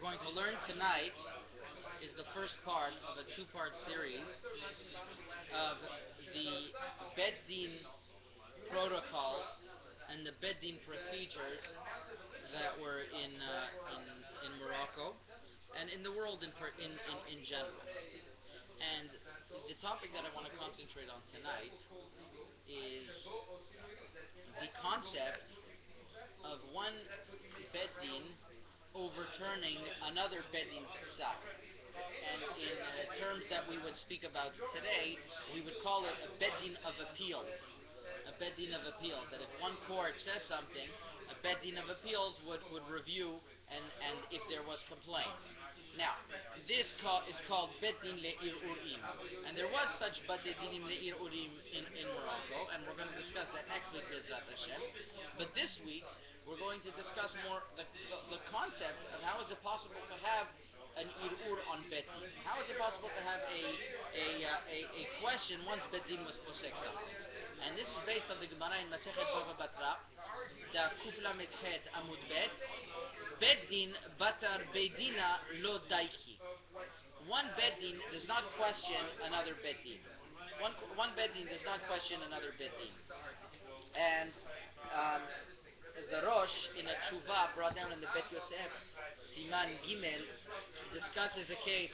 going to learn tonight is the first part of a two-part series of the Beit Din protocols and the Beit Din procedures that were in Morocco and in the world in general. And the topic that I want to concentrate on tonight is the concept of one Beit Din overturning another Beit Din's psak. And in terms that we would speak about today, we would call it a Beit Din of appeals. A Beit Din of appeals, that if one court says something, a Beit Din of appeals would review and if there was complaints. Now, this is called Beit Din le'ir'urim, and there was such Beit Dinim le'ir'urim in Morocco, and we're going to discuss that next week, Bezrat Hashem. But this week, we're going to discuss more the concept of how is it possible to have an ir'ur on Beit Din. How is it possible to have a question once Beit Din was posek something? And this is based on the Gemara in Masechet Bava Batra, Daf Kuf Lamed Het Amud Bet, Beit Din Batar Beidina Lo Daiki. One Beit Din does not question another Beit Din. One Beit Din does not question another Beit Din. And the Rosh in a tshuva brought down in the Bet Yosef, Siman Gimel, discusses a case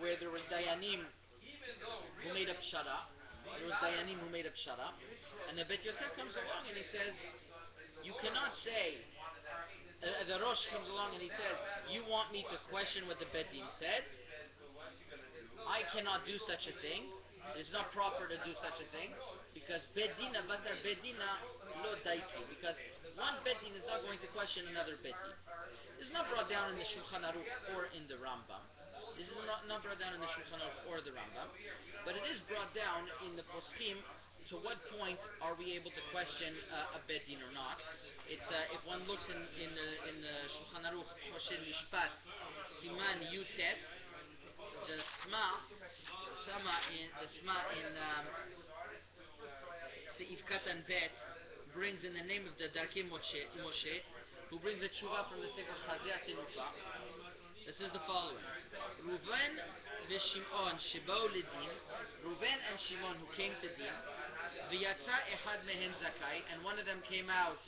where there was Dayanim who made up Shara. There was Dayanim who made up Shara. And the Bet Yosef comes along and he says, you cannot say, the Rosh comes along and he says, you want me to question what the Beit Din said? I cannot do such a thing. It is not proper to do such a thing, because Beit Dina Batar Beit Dina Lo Daiki, because one Beit Din is not going to question another Beit Din. This is not brought down in the Shulchan Aruch or in the Rambam. This is not brought down in the Shulchan Aruch or the Rambam, but it is brought down in the Poskim. To what point are we able to question a Beit Din or not? It's if one looks in the Shulchan Aruch Kosher Mishpat Siman Yutet, the Yisma'h in Seif Katan Bet brings in the name of the Darkei Moshé, who brings a tshuva from the Sefer Chazeh Tenufa. This is the following: Reuven v'Shimon sheba'u ledin. Reuven and Shimon who came to din. V'yatza echad mehen zakai, and one of them came out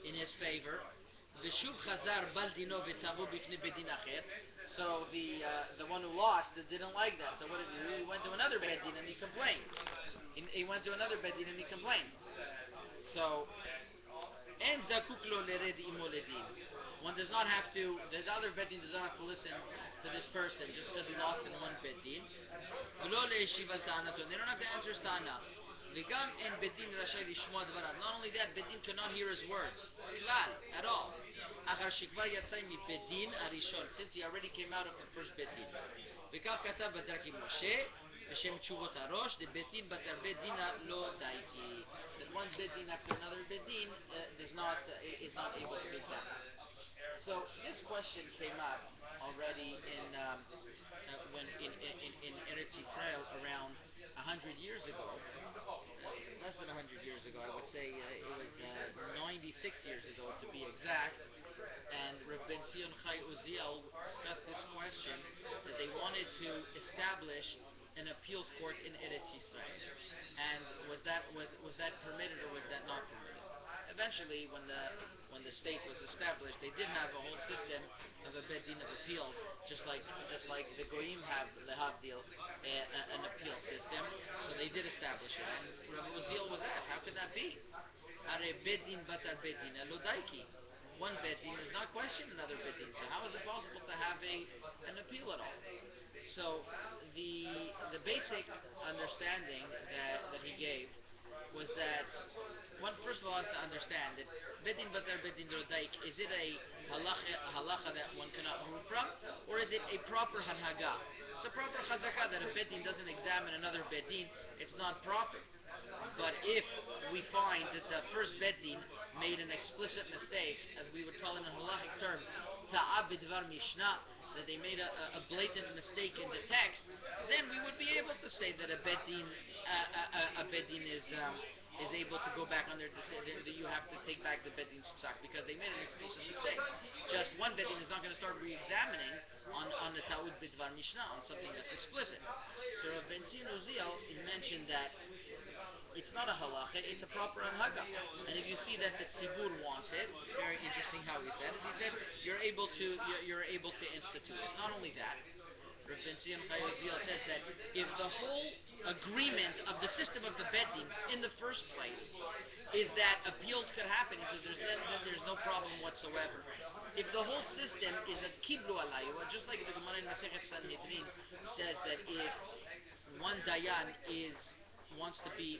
in his favor. V'shuv chazar bal dino v'tavu b'fnei bedin acher. So the one who lost didn't like that. So what did he do? He went to another Beit Din and he complained. He went to another Beit Din and he complained. So en zakuk lo lered imo ledin. One does not have to. The other Beit Din does not have to listen to this person just because he lost in one Beit Din. V'lo le'eshivat ta'anato. They don't have to answer his ta'ana. V'gam en Beit Din rashay lishmoa dvarav. Not only that, Beit Din cannot hear his words at all. Achar shekvar yatzai mi Beit Din arishon, since he already came out of the first Beit Din. V'kav katav b'darkei Moshé v'shem tshuvot harosh the Beit Din batar Beit Dina lo daiki. That one Beit Din after another Beit Din is not able to be examined. So this question came up already when in Eretz Yisrael around 100 years ago, less than 100 years ago, I would say it was 96 years ago to be exact. And Rabbi Ben Zion Chai Uziel discussed this question, that they wanted to establish an appeals court in Eretz Yisrael. And was that permitted or was that not permitted? Eventually, when the state was established, they did have a whole system of a Beit Din of appeals, just like the Goyim have the Havdil, an appeal system. So they did establish it. And Rabbi Uziel was asked, how could that be? Are Beit Din batar Beit Din lo daiki. One Beit Din does not question another Beit Din. So how is it possible to have an appeal at all? So the basic understanding that he gave was that one, first of all, has to understand that Beit Din batar Beit Din lo daik, is it a halakha that one cannot move from, or is it a proper hanhaga? It's a proper chazakah that a Beit Din doesn't examine another Beit Din, it's not proper. But if we find that the first Beit Din made an explicit mistake, as we would call it in halachic terms, ta'ab b'dvar mishnah, that they made a blatant mistake in the text, then we would be able to say that a Beit Din a bedin is able to go back on their decision, that you have to take back the bedin's psak because they made an explicit mistake. Just one bedin is not going to start re-examining on the ta'ud bidvar mishnah, on something that's explicit. So Rav Ben Zion Uziel, he mentioned that it's not a halakha, it's a proper anhaga. And if you see that the tzibur wants it, very interesting how he said it. He said you're able to institute it. Not only that, Rav Ben Zion Uziel says that if the whole agreement of the system of the bedding in the first place is that appeals could happen, he says then there's no problem whatsoever. If the whole system is a kiblu alayu, just like the Gemara in Masechet Sanhedrin says that if one dayan wants to be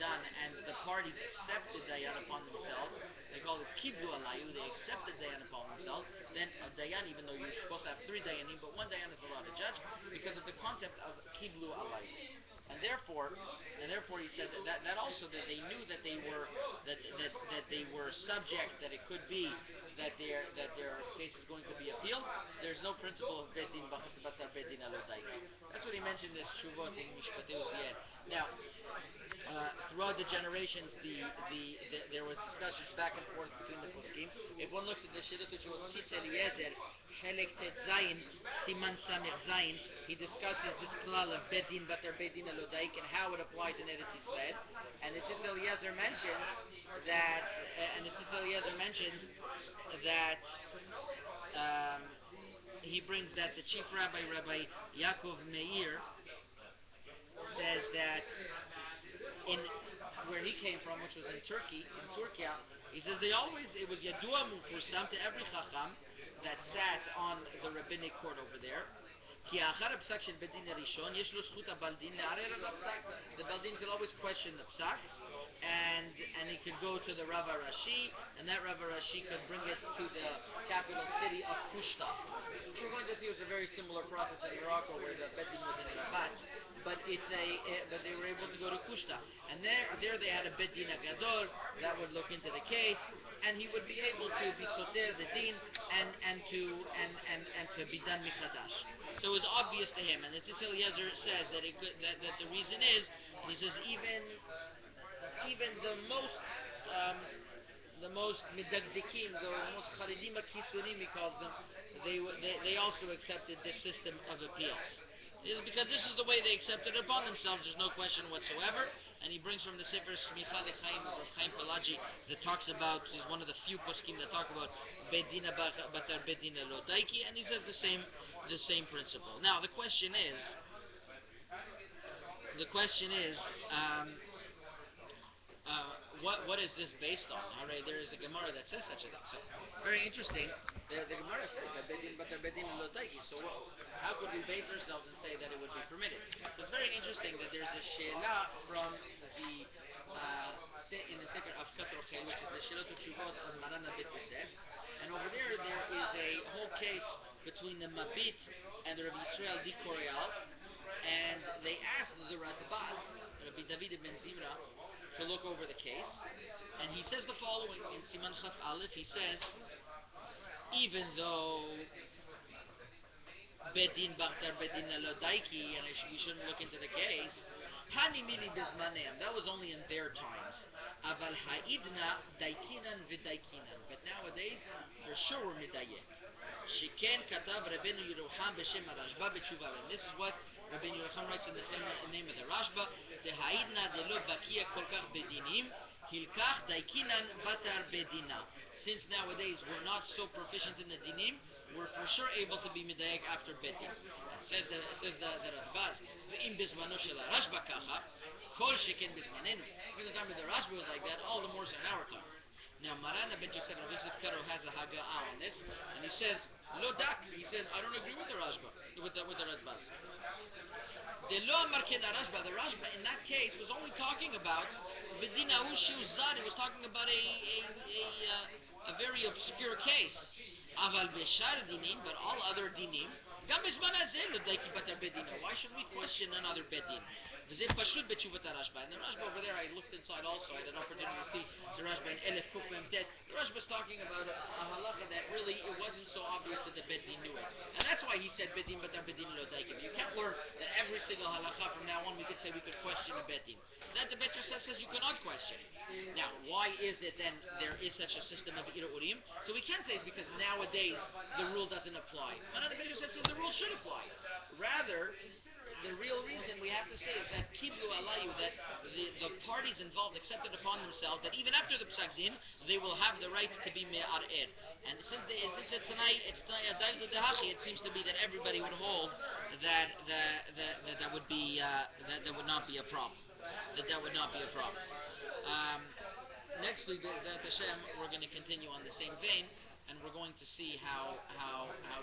done, and the parties accept the dayan upon themselves, they call it kiblu alayu, they accept the dayan upon themselves, then a dayan, even though you're supposed to have 3 dayanim, but 1 dayan is allowed to judge, because of the concept of kiblu alayu. And therefore he said that also that they knew that they were subject, that it could be that their case is going to be appealed. There's no principle of bedin batar bedin alodai. That's what he mentioned in Shuvot in Mishpatei Uziel. Now, throughout the generations, there was discussions back and forth between the poskim. If one looks at the Shidduch Shuvot Tzitz Eliezer, Chelek Tet Zayin, Siman Samech Zayin, he discusses this klal of bedin batar bedin alodaik and how it applies in Eretz Yisrael. And the Tzitz Eliezer mentions that he brings that the chief rabbi, Rabbi Yaakov Meir, says that in where he came from, which was in Turkey, he says it was yadua mufursam to every chacham that sat on the rabbinic court over there. The baldin could always question the psak, and he could go to the Rav Rashi, and that Rav Rashi could bring it to the capital city of Kushta. Which we're going to see was a very similar process in Morocco, where the bedin was in Rabat, but they were able to go to Kushta, and there they had a bedin agadol that would look into the case, and he would be able to be soter the din and to be done michadash. So it was obvious to him, and the Tzitz Eliezer says that the reason is, he says even the most midagdikim, the most charidim kitzunim, he calls them, they also accepted this system of appeals. It is because this is the way they accepted it upon themselves. There's no question whatsoever. And he brings from the Sefer Smicha Lechaim of Chaim Pelagi that talks about, is one of the few poskim that talk about bedina batar bedina lo daiki, and he says the same principle. Now the question is, what is this based on? Alright, there is a Gemara that says such a thing. So it's very interesting. The Gemara says that bedin batar bedin lo daiki. So how could we base ourselves and say that it would be permitted? So it's very interesting that there's a she'ela from the in the Sefer Avkat Rochel, which is the Shilot Utshuvot of Marana Bet Yosef, and over there is a whole case between the Mabit and the Rabbi Yisrael di Koreal, and they asked the Radbaz, Rabbi David ben Zimra, to look over the case, and he says the following in Siman Chaf Aleph. He says, even though bedin batar bedin alodaiki, and we shouldn't look into the case, hani mili bizmanem, that was only in their times. Aval ha'idna daikinan v'daikinan, but nowadays for sure we're midayek. Shiken katav Rabbeinu Yerucham b'shem Rashba b'tshuva, and this is what Rabbeinu Yerucham writes in the same name of the Rashba. The ha'idna de lo bakia kol kach bedinim hilkach daikinan batar bedina. Since nowadays we're not so proficient in the dinim, we're for sure able to be midayek after bedin. Says the Radbaz, v'im bizmano shel Rashba kacha, kol sheken bizmanenu. When the time of the Rashba was like that, all the more so in our time. Now Marana Ben Yosef Rav Yosef Karo has a haga'ah on this, and he says, lo dak, he says, I don't agree with the Rashba, with the Radbaz. The lo amar ken Rashba, the Rashba in that case was only talking about bedina hu shiuzad. It was talking about a very obscure case. Aval b'shar dinim, but all other dinim, gam bezman hazeh lo daiki batar bedina. Why should we question another bedin? וזה פשוט בתשובת הרשב"א. And the Rashba over there, I looked inside also. I had an opportunity to see the Rashba in Elef Kuf Memtet. The Rashba is talking about a halakha that really it wasn't so obvious that the Beit Din knew it. And that's why he said Beit Din Batar Beit Din Lo Daikim. You can't learn that every single halakha from now on we could say we could question a Beit Din. That the Beit Yosef says you cannot question. Now, why is it then there is such a system of Irurim? So we can't say it's because nowadays the rule doesn't apply. But the Beit Yosef says the rule should apply. Rather, the real reason we have to say is that Kiblu Alayu, that the parties involved accepted upon themselves that even after the Psak Din, they will have the right to be Me'ar'er. And since it's tonight, it seems to be that everybody would hold that that would be that would not be a problem. That would not be a problem. Next week, Be'ezrat Hashem, we're going to continue on the same vein, and we're going to see how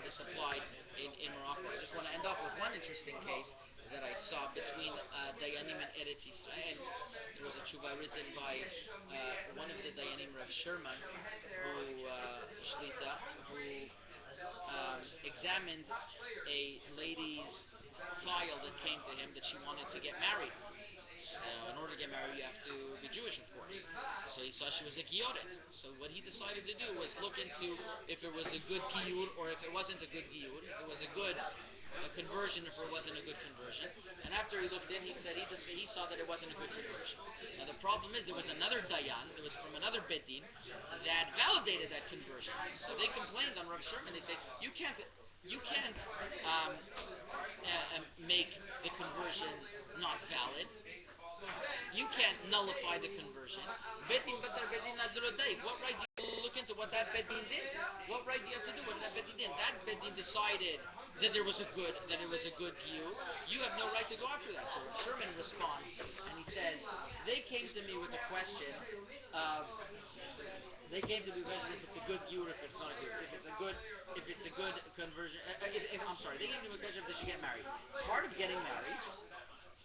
this applied in Morocco. I just want to end up with one interesting case that I saw between Dayanim and Eretz Yisrael. There was a tshuva written by one of the Dayanim, Rav Sherman, who Shlita, who examined a lady's file that came to him that she wanted to get married. In order to get married, you have to be Jewish, of course. So he saw she was a gioret. So what he decided to do was look into if it was a good giyur or if it wasn't a good giyur, if it was a good conversion, if it wasn't a good conversion. And after he looked in, he said he saw that it wasn't a good conversion. Now the problem is there was another dayan, it was from another Beit Din, that validated that conversion. So they complained on Rav Sherman. They said you can't make the conversion not valid. You can't nullify the conversion. Beit Din Batar Beit Din Lo Daik. What right do you look into what that Beit Din did? What right do you have to do? What did that Beit Din did? That Beit Din decided that it was a good giyur. You have no right to go after that. So Sherman responds and he says, they came to me with a question of if it's a good giyur, if it's not a good, if it's a good conversion. I'm sorry, they came to me with a question if they should get married. Part of getting married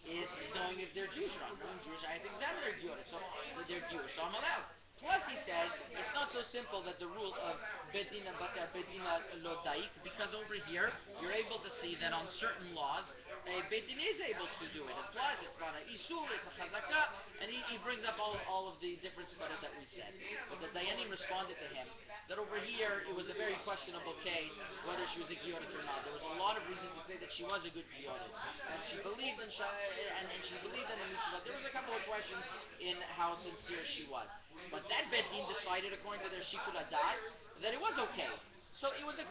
is knowing if they're Jewish or not. Knowing Jewish, I have to examine their Jewish, so I'm allowed. Plus, he says, it's not so simple that the rule of Bedina Batar Bedina Lo Daik, because over here, you're able to see that on certain laws, a Bedin is able to do it. And plus, it's not a Isur, it's a Chazaka, and he brings up all of the different svarot that we said. But the Dayanim responded to him that over here, it was a very questionable case, whether she was a Gioret or not. There was a lot of reason to say that she was a good Gioret. And she believed in she believed in the mitzvah. There was a couple of questions in how sincere she was. But that Beit Din decided, according to their Shikul Adat, that it was okay. So it wasn't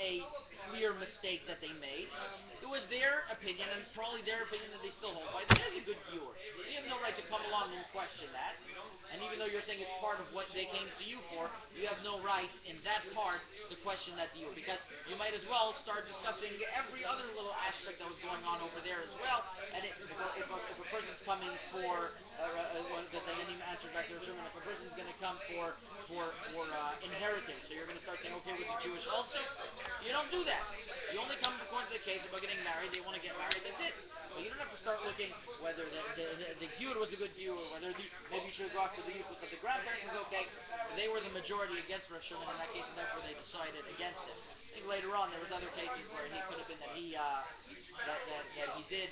a clear mistake that they made. It was their opinion, and probably their opinion that they still hold by. That is a good giyur. So you have no right to come along and question that. And even though you're saying it's part of what they came to you for, you have no right in that part to question that giyur. Because you might as well start discussing every other little aspect that was going on over there as well. And if a person's coming for, the Dayanim answered back to the Sherman, if a person's going to come for inheritance, so you're going to start saying, okay, was it Jewish also? You don't do that. You only come according to the case about getting married. They want to get married. That's it. But you don't have to start looking whether the giyur was a good giyur, or whether maybe you should go after the youth, but the grandparents was okay. They were the majority against Rosh in that case, and therefore they decided against it. I think later on there was other cases where he could have been that he did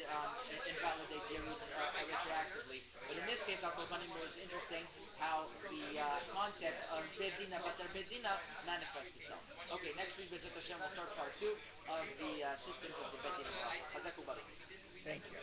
invalidate the Eretz retroactively. But in this case, Al Kohanim, it was interesting how the concept of Bedina Batar Bedina manifests itself. Okay, next week, B'ezrat Hashem, we'll start part 2 of the systems of the Bedina. Chazak u'baruch. Thank you.